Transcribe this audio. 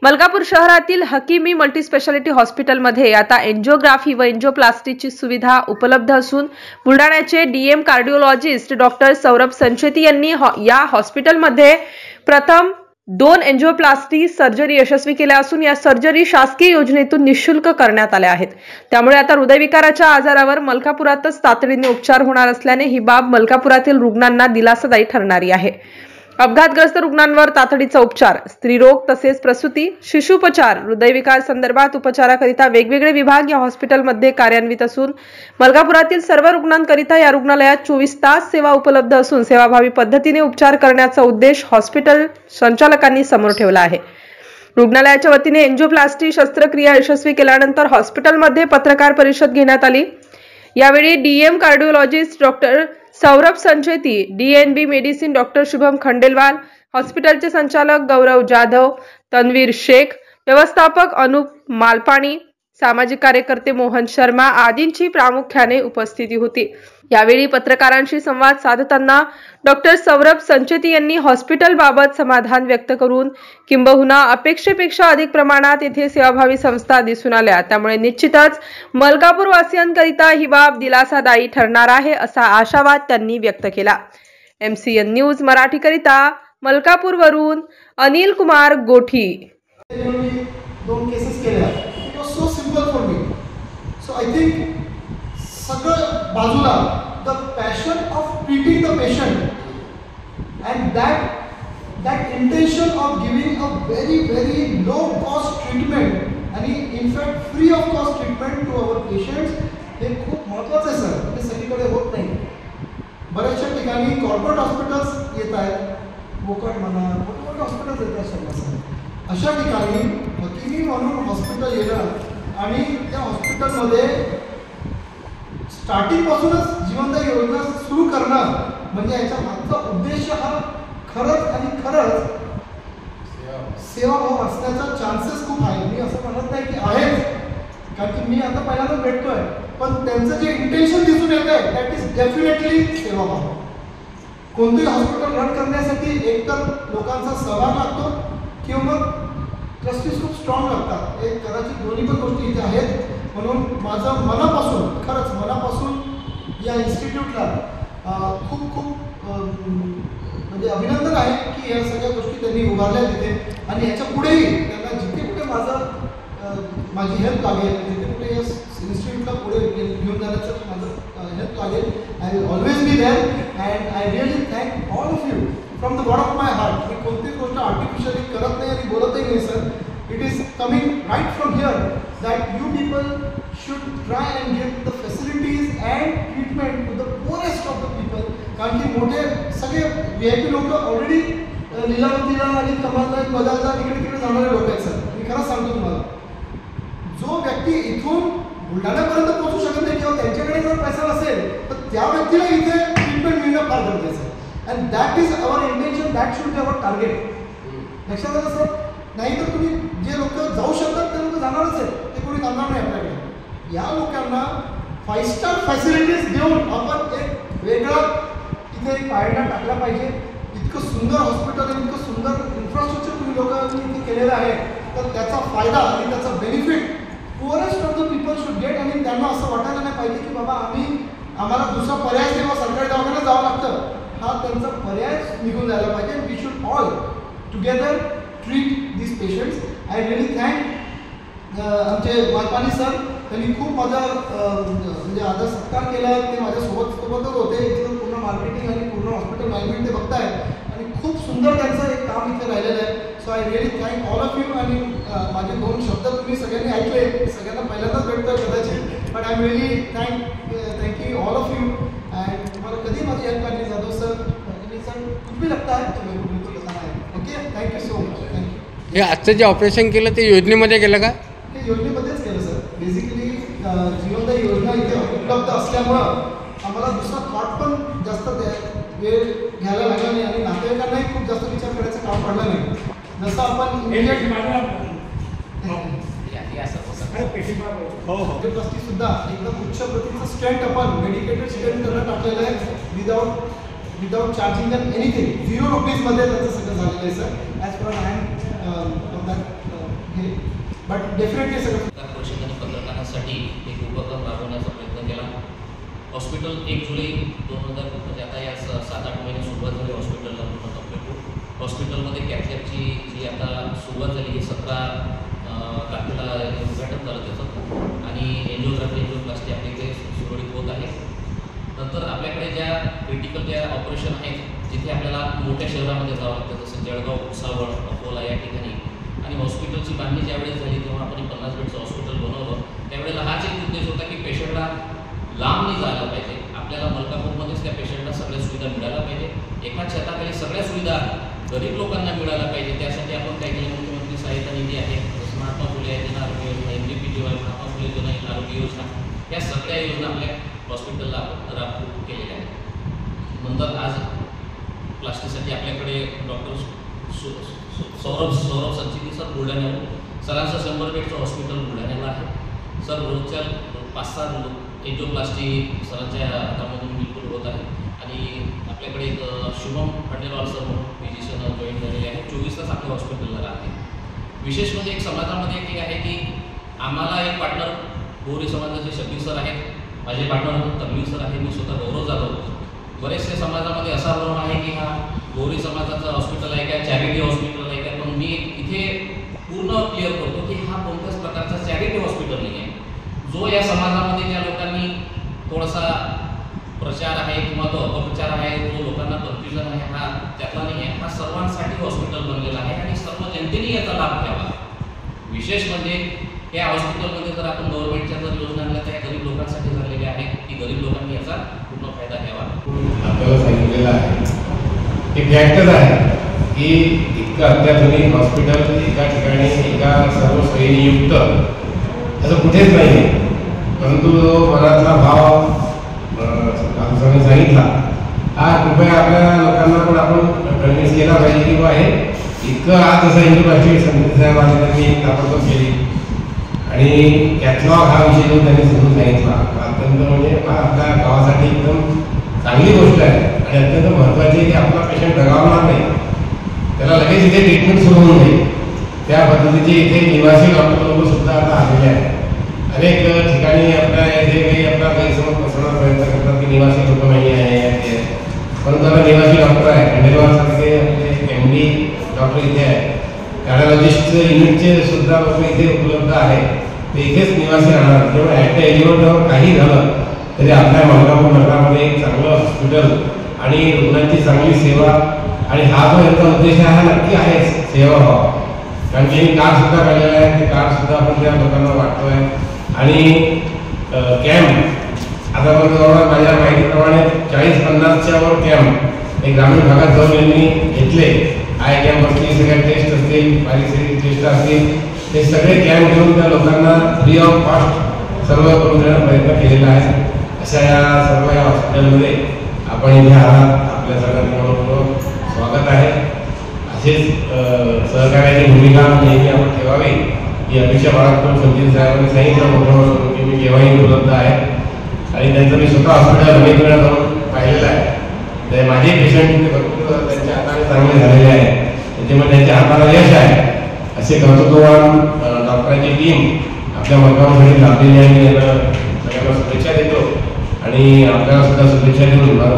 मलकापूर शहरातील हकीमी मल्टीस्पेशालिटी हॉस्पिटलमध्ये आता एंजिओग्राफी व एंजिओप्लास्टीची सुविधा उपलब्ध असून बुलढाण्याचे DM cardiologist doctor Saurabh Sancheti यांनी या हॉस्पिटलमध्ये प्रथम 2 एंजिओप्लास्टी सर्जरी यशस्वी केल्या असून या सर्जरी शासकीय योजनेतून निःशुल्क करण्यात आल्या आहेत। त्यामुळे आता हृदयविकाराच्या आजारावर मलकापुरातच तातडीने उपचार होणार असल्याने ही बाब मलकापुरातील रुग्णांना दिलासादायी ठरणारी आहे। अपघातग्रस्त रुग्णांवर तातडीचा उपचार, स्त्रीरोग तसेच प्रसूती, शिशुपचार, हृदयविकार संदर्भात उपचाराकरिता वेगवेगळे विभाग या हॉस्पिटलमध्ये कार्यान्वित असून मलकापुरातील सर्व रुग्णांकरिता या रुग्णालयात 24 तास सेवा उपलब्ध असून सेवाभावी पद्धतीने उपचार करण्याचा उद्देश हॉस्पिटल संचालकांनी समोर ठेवला आहे। रुग्णालयाच्या वतीने एंजिओप्लास्टी शस्त्रक्रिया यशस्वी केल्यानंतर हॉस्पिटलमध्ये पत्रकार परिषद घेण्यात आली। यावेळी DM cardiologist doctor Saurabh Sancheti, DNB medicine doctor Shubham Khandelwal, हॉस्पिटलचे संचालक गौरव जाधव, तन्वीर शेख, व्यवस्थापक अनूप मालपाणी, सामाजिक कार्यकर्ते मोहन शर्मा आदींची प्रामुख्याने उपस्थिती होती। यावेळी पत्रकारांशी संवाद साधताना डॉक्टर सौरभ संचेती यांनी हॉस्पिटलबाबत समाधान व्यक्त करून किंबहुना अपेक्षेपेक्षा अधिक प्रमाणात येथे सेवाभावी संस्था दिसून आल्या, त्यामुळे निश्चितच मलकापूर वासियांकरिता ही बाब दिलासादायी ठरणार आहे असा आशावाद त्यांनी व्यक्त केला। MCN न्यूज मराठीकरिता मलकापूरवरून अनिल कुमार गोठी। 2 केसेस केल्या। It was so simple for me. So I think सगळं बाजूला the passion of treating the patient and that intention of giving a very low cost treatment आणि in fact free of cost treatment to our patients हे खूप महत्त्वाचं आहे sir. हे सगळीकडे होत नाही। बऱ्याचशा ठिकाणी कॉर्पोरेट हॉस्पिटल्स येत आहेत, मोकट म्हणा मोठे हॉस्पिटल्स येत आहेत सगळ्या। अशा ठिकाणी हकीमी म्हणून हॉस्पिटल येणं आणि त्या हॉस्पिटलमध्ये स्टार्टिंग पासूनच जिवंत योजना सुरू करणं म्हणजे याच्या मागचा उद्देश हा खरंच सेवाभाव असण्याचा चान्सेस खूप आहे। मी असं म्हणत नाही की आहे, कारण की मी आता पहिल्यांदा भेटतोय, पण त्यांचं जे इंटेन्शन दिसून येत आहे दॅट इज डेफिनेटली सेवाभाव। कोणतेही हॉस्पिटल रन करण्यासाठी एकतर लोकांचा सहभाग लागतो किंवा मग ट्रस्टीज खूप स्ट्रॉंग लागतात। हे कदाचित दोन्ही पण गोष्टी इथे आहेत। म्हणून माझं खरंच मनापासून या इन्स्टिट्यूटला खूप म्हणजे अभिनंदन आहे की या सगळ्या गोष्टी त्यांनी उभारल्या तिथे आणि याच्या पुढेही त्यांना जिथे कुठे माझी हेल्प लागेल, जिथे कुठे या इन्स्टिट्यूटला पुढे घेऊन जाण्याचं माझं हेल्प लागेल, I will always be there and I really thank all of you from the bottom of my heart. मी कोणतीच गोष्ट आर्टिफिशियली करत नाही आणि बोलतही नाही sir. It is coming right from here that you people should try and give the facilities and treatment to the poorest of the people. कारण की मोठे सगळे VIP लोक ऑलरेडी लीलावतीला आणि कमालला बदलला तिकडे जाणारे लोक आहेत सर। मी खरंच सांगतो तुम्हाला, जो व्यक्ती इथून बुलढाण्यापर्यंत पोहोचू शकत नाही किंवा त्यांच्याकडे जर पैसा नसेल तर त्या व्यक्तीला इथे ट्रीटमेंट मिळणं फार गरजेचं आहे। And that is our intention, that should be our target. लक्षात आलं सर? नाहीतर तुम्ही जे लोक जाऊ शकतात ते लोक जाणारच आहेत, ते कोणी जाणार नाही आपल्याकडे। या लोकांना 5 स्टार फॅसिलिटीज देऊन आपण एक वेगळा इथे एक पायंडा टाकला पाहिजे। इतकं सुंदर हॉस्पिटल आणि इतकं सुंदर इन्फ्रास्ट्रक्चर तुम्ही लोकांनी इथे केलेलं आहे, तर त्याचा फायदा आणि त्याचा benefit poorest of the people should get. आणि त्यांना असं वाटायला नाही पाहिजे की बाबा आम्हाला दुसरा पर्याय किंवा सरकारी दवाखान्यात जावं लागतं, हा त्यांचा पर्याय निघून जायला पाहिजे। We should all together treat these patients. I really thank आमचे मालपाणी सर, त्यांनी खूप माझा म्हणजे आदर सत्कार केला। ते माझ्यासोबतच होते, इथलं पूर्ण मार्केटिंग आणि पूर्ण हॉस्पिटल मॅनेजमेंट ते बघताय आणि खूप सुंदर त्यांचं एक काम इथे राहिलेलं आहे। So I really thank all of you. आणि माझे 2 शब्द तुम्ही सगळ्यांनी ऐकले, सगळ्यांना पहिल्यांदाच भेटतोय कदाचित, but I am really thank all of you. And तुम्हाला कधी माझी हेल्प करली जाधव सर, सर कुछ भी लगता है तो मेरे को बिल्कुल बताना है। Okay, thank you so much. हे आजचं जे ऑपरेशन केलं ते योजनेमध्ये केलं का? ते योजनेमध्येच केलं सर। बेसिकली जीवनदा योजना इथे उपलब्ध असल्यामुळं आम्हाला दुसरा थॉट पण जास्त वेळ घ्यायला लागला नाही आणि नातेवाईकांनाही खूप जास्त विचार करायचं काम पडलं नाही। जसं आपण ट्रस्टी सुद्धा एकदम उच्च प्रतीचं स्टेंट आपण मेडिकेटेड स्टेंट करणं टाकलेलं आहे विदाउट चार्जिंग दॅम एनिथिंग। 0 रुपीजमध्ये त्याचं सगळं झालेलं आहे sir, as per I am on that हे बट डेफिनेटली सगळं परिषद आणि पत्रकारांसाठी एक उपक्रम राबवण्याचा प्रयत्न केला. हॉस्पिटल 1 जुलै 2000 म्हणजे आता या 7-8 महिने सुरुवात झाली हॉस्पिटलला पूर्ण कंप्लीट. हॉस्पिटलमध्ये कॅथलॅबची जी आता सुरुवात झाली ही 17 तारखेला उद्घाटन झालं त्याचं आणि एन्जिओग्राफी एन्जिओप्लास्टी आपल्या इथे सुरळीत होत आहे. नंतर आपल्याकडे ज्या क्रिटिकल ज्या ऑपरेशन आहेत जिथे आपल्याला मोठ्या शहरामध्ये जावं लागतं जसं जळगाव, भुसावळ, अकोला या ठिकाणी आणि हॉस्पिटलची बांधणी ज्यावेळेस झाली तेव्हा आपण 50 बेडचं हॉस्पिटल बनवलं. त्यावेळेला हाच एक उद्देश होता की पेशंटला लांब नाही जायला पाहिजे. आपल्याला मलकापूरमध्येच त्या पेशंटला सगळ्या सुविधा मिळायला पाहिजे. एका छताखाली सगळ्या सुविधा गरीब लोकांना मिळायला पाहिजे. त्यासाठी आपण काय केलं मुख्यमंत्री सहायता निधी आहे, महात्मा फुले जन आरोग्य योजना, MDPTY महात्मा फुले जन आरोग्य योजना या सगळ्या योजना आपल्या हॉस्पिटलला आपण राबू केलेल्या आहेत. नंतर आज प्लास्टिकसाठी आपल्याकडे डॉक्टर सौरभ संचिती सर बुलढाण्याहून सरांचं 100 बेडचं हॉस्पिटल बुलढाण्याला आहे. सर रोजच्या 5-6 एन्जिओप्लास्टी सरांच्या हातामधून बिलकुल होत आहे आणि आपल्याकडे एक शुभम खंडेलवाल सर म्हणून फिजिशियन जॉईन झालेले आहे. 24 तास आपल्या हॉस्पिटलला राहते. विशेष म्हणजे एक समाजामध्ये एक आहे की आम्हाला एक पार्टनर गोरी समाजाचे शबीर सर आहेत, माझे पार्टनर तन्वीर सर आहे, मी स्वतः गौरव जाधव. बरेचसे समाजामध्ये असा भ्रम आहे की हा गोरी समाजाचं हॉस्पिटल आहे का, चॅरिटी हॉस्पिटल आहे का, पण मी इथे पूर्ण क्लिअर करतो की हा कोणत्याच प्रकारचा चॅरिटी हॉस्पिटल नाही आहे. जो या समाजामध्ये ज्या लोकांनी थोडासा प्रचार आहे किंवा तो अपप्रचार आहे, जो लोकांना कन्फ्युजन आहे, हा त्यातला नाही आहे. हा सर्वांसाठी हॉस्पिटल बनलेला आहे आणि सर्व जनतेने याचा लाभ घ्यावा. विशेष म्हणजे या हॉस्पिटलमध्ये जर आपण गव्हर्नमेंटच्या जर योजना आणल्या तर या गरीब लोकांसाठी झालेल्या आहेत की गरीब लोकांनी याचा पूर्ण फायदा घ्यावा. आपल्याला सांगितलेलं आहे एक फॅक्टच आहे की इतकं अत्याधुनिक हॉस्पिटल एका ठिकाणी एका सर्व सोयीयुक्त असं कुठेच नाही आहे. परंतु जो मनातला भाव आपण सांगितला हा कृपया आपल्या लोकांना पण आपण कन्व्हिन्स केला पाहिजे की बा हे इतकं आज जसं एन्जिओप्लास्टी संधी साहेब आले त्यांनी ताबडतोब केली आणि कॅथलॉग हा विषय जो त्यांनी समजून सांगितला अत्यंत म्हणजे आपल्या गावासाठी एकदम चांगली गोष्ट आहे आणि अत्यंत महत्त्वाची आहे की आपला पेशंट दगावणार नाही, त्याला लगेच इथे ट्रीटमेंट सुरू होऊन जाईल. त्या पद्धतीचे इथे निवासी डॉक्टर लोक सुद्धा आता आलेले आहेत. अनेक ठिकाणी आपल्या इथे काही आपला गैरसमज पसरवण्याचा प्रयत्न करतात की निवासी लोक नाही आहे, परंतु आता निवासी डॉक्टर आहे. खंडेलवालसारखे आपले MD डॉक्टर इथे आहे. कार्डिओलॉजिस्ट युनिटचे सुद्धा लोक इथे उपलब्ध आहेत, ते इथेच निवासी राहणार. त्यामुळे ॲट द एलिव्हेटरवर काही झालं तरी आपल्या मलकापूर नगरामध्ये एक चांगलं हॉस्पिटल आणि रुग्णांची चांगली सेवा आणि हा जो यांचा उद्देश आहे हा नक्की आहे सेवा व्हावा. कारण की कार्ड सुद्धा काढलेलं आहे, ते कार्ड सुद्धा आपण त्या लोकांना वाटतोय. आणि कॅम्प आता जवळपास माझ्या माहितीप्रमाणे 40-50च्या वर कॅम्प हे ग्रामीण भागात जाऊन यांनी घेतले. आय कॅम्प असतील, सगळ्या टेस्ट असतील, बारीक टेस्ट असतील, हे सगळे कॅम्प घेऊन त्या लोकांना फ्री ऑफ कॉस्ट सर्व करून देण्याचा प्रयत्न केलेला आहे. अशा या सर्व या हॉस्पिटलमध्ये आपण इथे आहात, आपल्या सगळ्यांचं स्वागत आहे. असेच सहकार्याची भूमिका नेहमी आपण ठेवावी ही अपेक्षा बाळगतो. संजीव साहेबांनी सांगितलं मोठं की मी केव्हाही उपलब्ध आहे आणि त्यांचं मी स्वतः हॉस्पिटल अनेक वेळा जाऊन पाहिलेलं आहे. तर माझे पेशंट भरपूर त्यांच्या हाताने चांगले झालेले आहेत, त्याच्यामुळे त्यांच्या हाताला यश आहे. असे कर्तृत्ववान डॉक्टरांची टीम आपल्या मलकापूरसाठी लाभलेली आहे. मी यांना सगळ्यांना शुभेच्छा देतो आणि आपल्याला सुद्धा शुभेच्छा देऊन मला